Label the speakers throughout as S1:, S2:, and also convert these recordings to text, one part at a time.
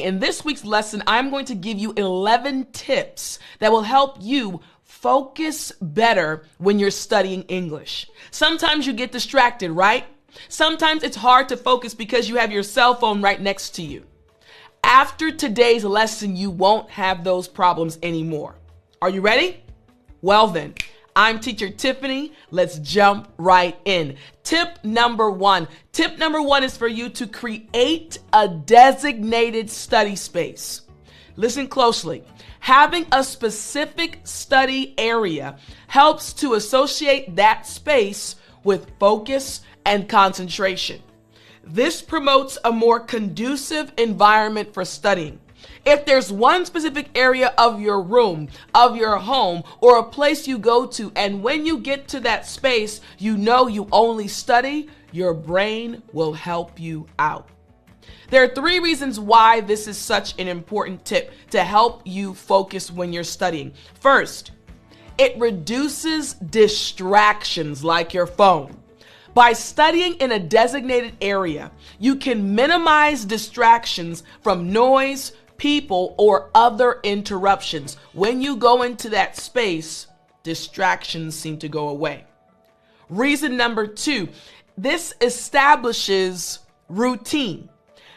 S1: In this week's lesson, I'm going to give you 11 tips that will help you focus better when you're studying English. Sometimes you get distracted, right? Sometimes it's hard to focus because you have your cell phone right next to you. After today's lesson, you won't have those problems anymore. Are you ready? Well then, I'm Teacher Tiffany. Let's jump right in. Tip number one. Tip number one is for you to create a designated study space. Listen closely. Having a specific study area helps to associate that space with focus and concentration. This promotes a more conducive environment for studying. If there's one specific area of your room, of your home, or a place you go to, and when you get to that space, you know you only study, your brain will help you out. There are 3 reasons why this is such an important tip to help you focus when you're studying. First, it reduces distractions like your phone. By studying in a designated area, you can minimize distractions from noise, people, or other interruptions. When you go into that space, distractions seem to go away. Reason number 2, this establishes routine.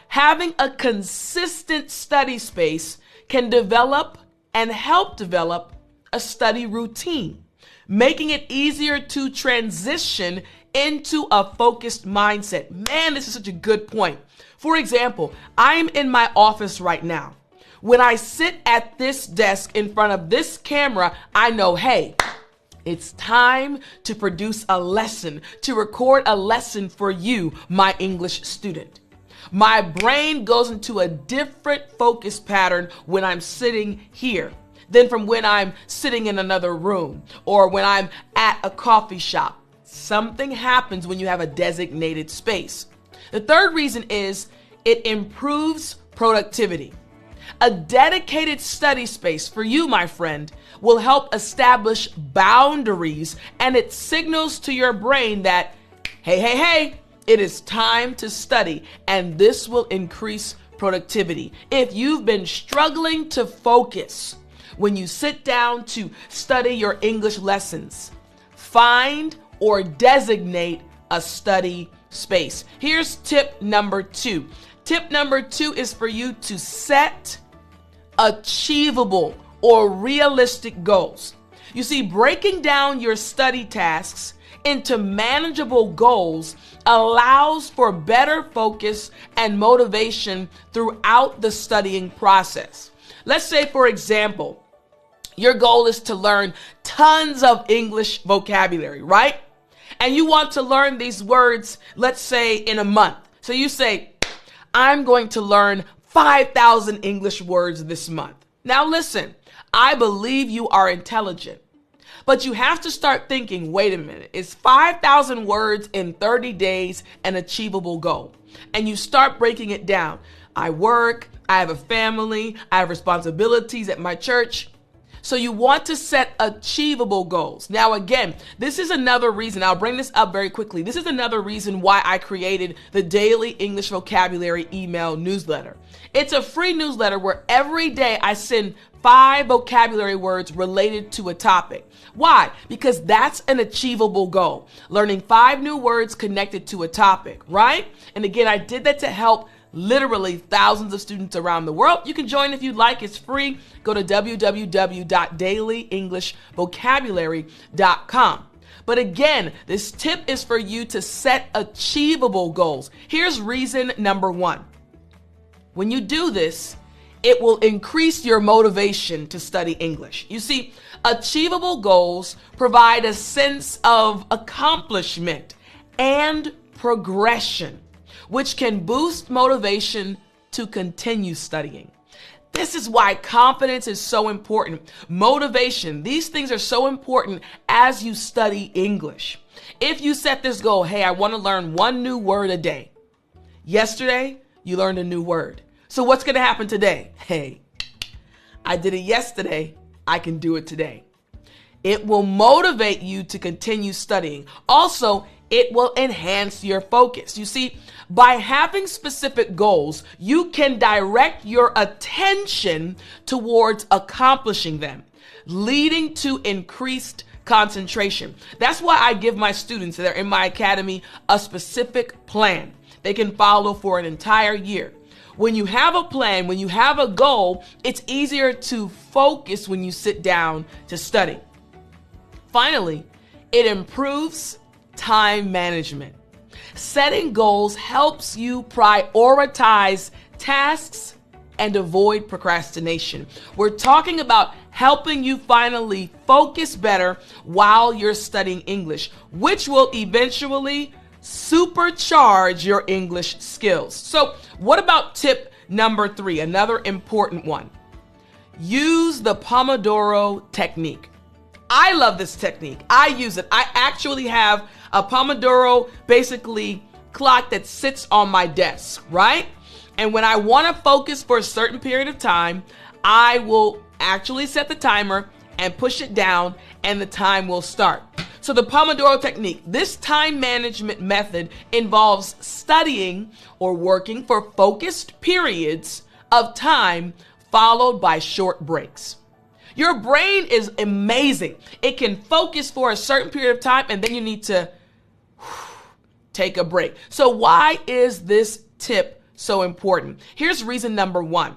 S1: Having a consistent study space can develop and help develop a study routine, making it easier to transition into a focused mindset. Man, this is such a good point. For example, I'm in my office right now. When I sit at this desk in front of this camera, I know, hey, it's time to produce a lesson, to record a lesson for you, my English student. My brain goes into a different focus pattern when I'm sitting here than from when I'm sitting in another room or when I'm at a coffee shop. Something happens when you have a designated space. The third reason is it improves productivity. A dedicated study space for you, my friend, will help establish boundaries, and it signals to your brain that, hey, it is time to study, and this will increase productivity. If you've been struggling to focus when you sit down to study your English lessons, find or designate a study space. Here's tip number 2. Tip number 2 is for you to set achievable or realistic goals. You see, breaking down your study tasks into manageable goals allows for better focus and motivation throughout the studying process. Let's say, for example, your goal is to learn tons of English vocabulary, right? And you want to learn these words, let's say, in a month. So you say, I'm going to learn 5,000 English words this month. Now listen, I believe you are intelligent, but you have to start thinking, wait a minute, is 5,000 words in 30 days an achievable goal? And you start breaking it down. I work, I have a family, I have responsibilities at my church. So you want to set achievable goals. Now, again, this is another reason, I'll bring this up very quickly. This is another reason why I created the daily English vocabulary email newsletter. It's a free newsletter where every day I send 5 vocabulary words related to a topic. Why? Because that's an achievable goal. Learning 5 new words connected to a topic, right? And again, I did that to help literally thousands of students around the world. You can join if you'd like. It's free. Go to www.dailyenglishvocabulary.com. But again, this tip is for you to set achievable goals. Here's reason number 1. When you do this, it will increase your motivation to study English. You see, achievable goals provide a sense of accomplishment and progression, which can boost motivation to continue studying. This is why confidence is so important. Motivation, these things are so important as you study English. If you set this goal, hey, I want to learn 1 new word a day. Yesterday, you learned a new word. So what's going to happen today? Hey, I did it yesterday. I can do it today. It will motivate you to continue studying. Also, it will enhance your focus. You see, by having specific goals, you can direct your attention towards accomplishing them, leading to increased concentration. That's why I give my students that are in my academy a specific plan they can follow for an entire year. When you have a plan, when you have a goal, it's easier to focus when you sit down to study. Finally, it improves time management. Setting goals helps you prioritize tasks and avoid procrastination. We're talking about helping you finally focus better while you're studying English, which will eventually supercharge your English skills. So, what about tip number 3, another important one? Use the Pomodoro technique. I love this technique. I use it. I actually have a Pomodoro basically clock that sits on my desk, right? And when I want to focus for a certain period of time, I will actually set the timer and push it down and the time will start. So the Pomodoro technique, this time management method involves studying or working for focused periods of time followed by short breaks. Your brain is amazing. It can focus for a certain period of time and then you need to take a break. So why is this tip so important? Here's reason number 1.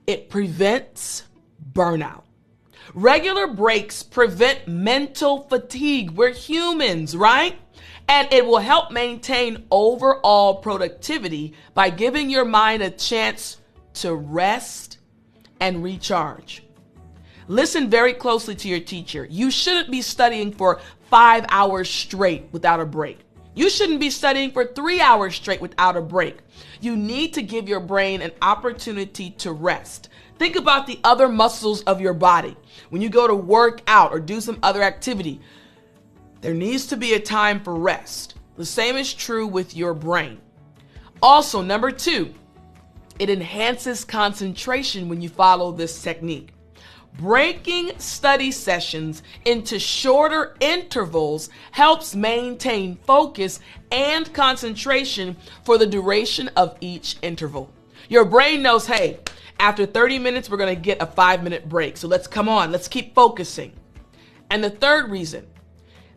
S1: It prevents burnout. Regular breaks prevent mental fatigue. We're humans, right? And it will help maintain overall productivity by giving your mind a chance to rest and recharge. Listen very closely to your teacher. You shouldn't be studying for 5 hours straight without a break. You shouldn't be studying for 3 hours straight without a break. You need to give your brain an opportunity to rest. Think about the other muscles of your body. When you go to work out or do some other activity, there needs to be a time for rest. The same is true with your brain. Also, number 2, it enhances concentration when you follow this technique. Breaking study sessions into shorter intervals helps maintain focus and concentration for the duration of each interval. Your brain knows, hey, after 30 minutes, we're going to get a 5-minute break. So let's keep focusing. And the third reason,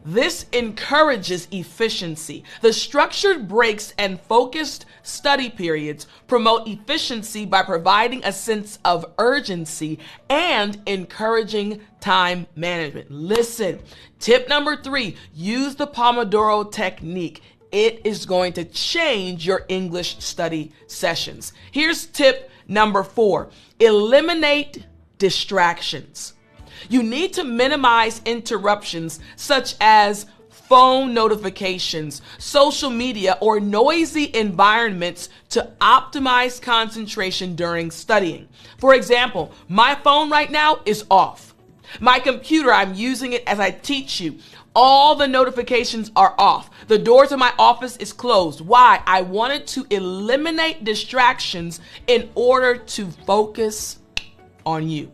S1: this encourages efficiency. The structured breaks and focused study periods promote efficiency by providing a sense of urgency and encouraging time management. Listen, tip number 3, use the Pomodoro technique. It is going to change your English study sessions. Here's tip number 4, eliminate distractions. You need to minimize interruptions such as phone notifications, social media, or noisy environments to optimize concentration during studying. For example, my phone right now is off. My computer, I'm using it as I teach you. All the notifications are off. The door to my office is closed. Why? I wanted to eliminate distractions in order to focus on you.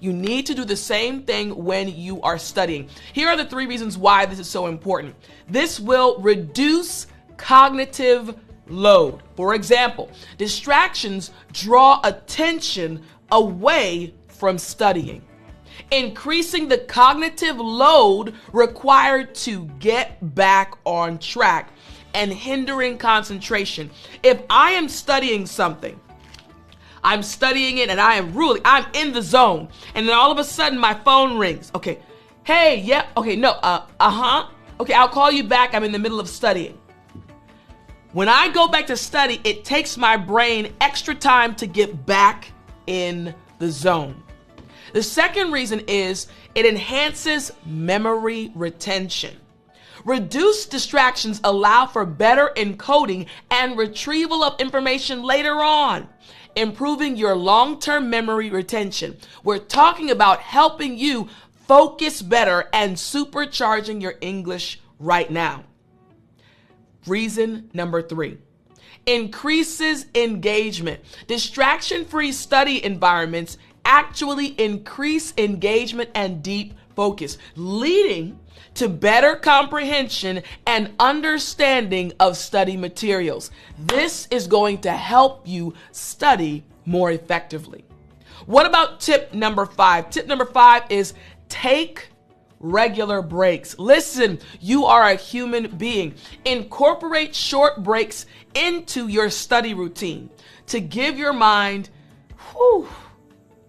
S1: You need to do the same thing when you are studying. Here are the 3 reasons why this is so important. This will reduce cognitive load. For example, distractions draw attention away from studying, increasing the cognitive load required to get back on track and hindering concentration. If I am studying something, I'm studying it and I'm in the zone. And then all of a sudden my phone rings. Okay. Hey, yeah. Okay, no. Okay, I'll call you back. I'm in the middle of studying. When I go back to study, it takes my brain extra time to get back in the zone. The second reason is it enhances memory retention. Reduced distractions allow for better encoding and retrieval of information later on, improving your long-term memory retention. We're talking about helping you focus better and supercharging your English right now. Reason number 3, increases engagement. Distraction-free study environments actually increase engagement and deep focus, leading to better comprehension and understanding of study materials. This is going to help you study more effectively. What about tip number 5? Tip number 5 is take regular breaks. Listen, you are a human being. Incorporate short breaks into your study routine to give your mind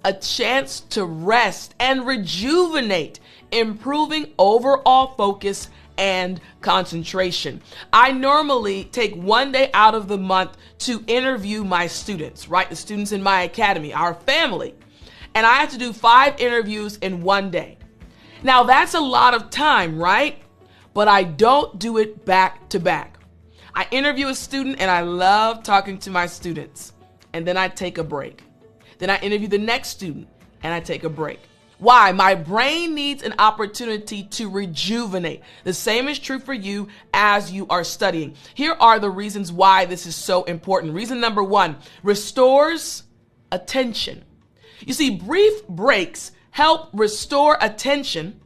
S1: a chance to rest and rejuvenate, improving overall focus and concentration. I normally take one day out of the month to interview my students, right? The students in my academy, our family. And I have to do 5 interviews in one day. Now that's a lot of time, right? But I don't do it back to back. I interview a student and I love talking to my students. And then I take a break. Then I interview the next student and I take a break. Why? My brain needs an opportunity to rejuvenate. The same is true for you as you are studying. Here are the reasons why this is so important. Reason number 1, restores attention. You see, brief breaks help restore attention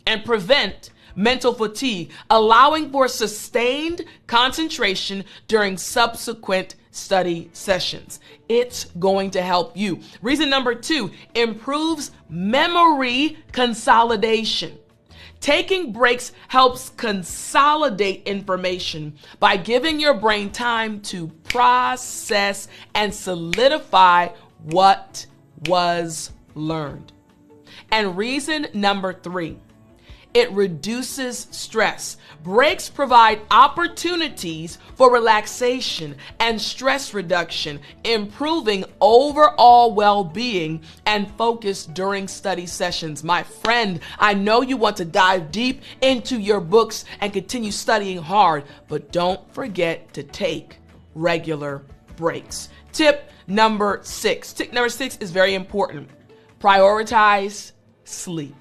S1: and prevent mental fatigue, allowing for sustained concentration during subsequent study sessions. It's going to help you. Reason number 2, improves memory consolidation. Taking breaks helps consolidate information by giving your brain time to process and solidify what was learned. And reason number 3, it reduces stress. Breaks provide opportunities for relaxation and stress reduction, improving overall well-being and focus during study sessions. My friend, I know you want to dive deep into your books and continue studying hard, but don't forget to take regular breaks. Tip number 6. Tip number 6 is very important. Prioritize sleep.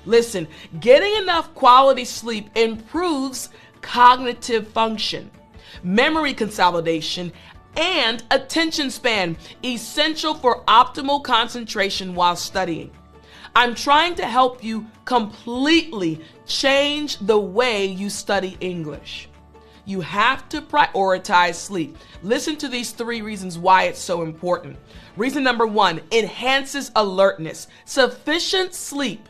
S1: Listen, getting enough quality sleep improves cognitive function, memory consolidation, and attention span, essential for optimal concentration while studying. I'm trying to help you completely change the way you study English. You have to prioritize sleep. Listen to these 3 reasons why it's so important. Reason number 1, enhances alertness. Sufficient sleep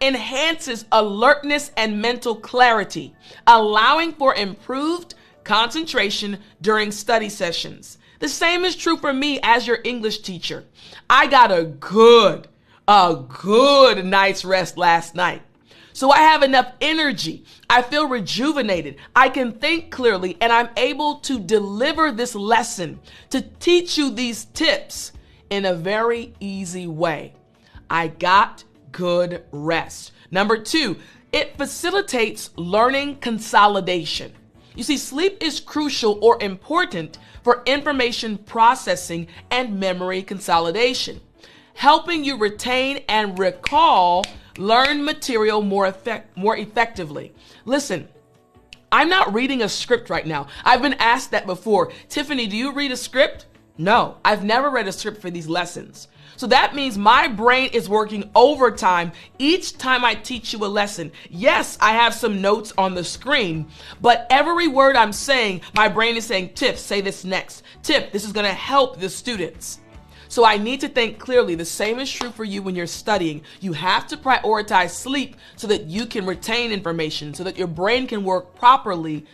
S1: enhances alertness and mental clarity, allowing for improved concentration during study sessions. The same is true for me as your English teacher. I got a good night's rest last night. So I have enough energy. I feel rejuvenated. I can think clearly, and I'm able to deliver this lesson to teach you these tips in a very easy way. I got good rest. Number 2, it facilitates learning consolidation. You see, sleep is crucial or important for information processing and memory consolidation, helping you retain and recall learned material more effectively. Listen, I'm not reading a script right now. I've been asked that before. Tiffany, do you read a script? No, I've never read a script for these lessons. So that means my brain is working overtime each time I teach you a lesson. Yes, I have some notes on the screen, but every word I'm saying, my brain is saying, Tiff, say this next. Tiff, this is going to help the students. So I need to think clearly. The same is true for you when you're studying. You have to prioritize sleep so that you can retain information, so that your brain can work properly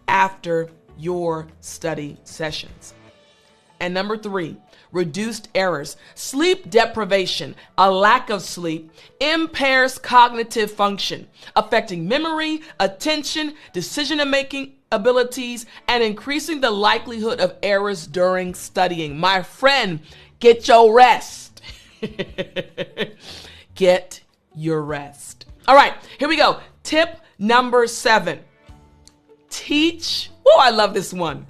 S1: after your study sessions. And number 3, reduced errors. Sleep deprivation, a lack of sleep, impairs cognitive function, affecting memory, attention, decision-making abilities, and increasing the likelihood of errors during studying. My friend, get your rest. Get your rest. All right, here we go. Tip number 7. Teach. Oh, I love this one.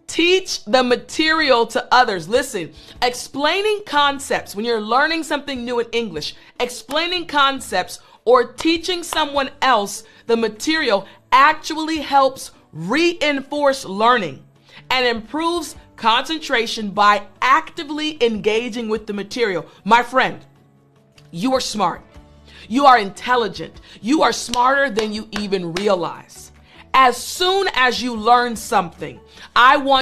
S1: Teach the material to others. Listen, explaining concepts when you're learning something new in English, explaining concepts or teaching someone else the material actually helps reinforce learning and improves concentration by actively engaging with the material. My friend, you are smart. You are intelligent. You are smarter than you even realize. As soon as you learn something, I want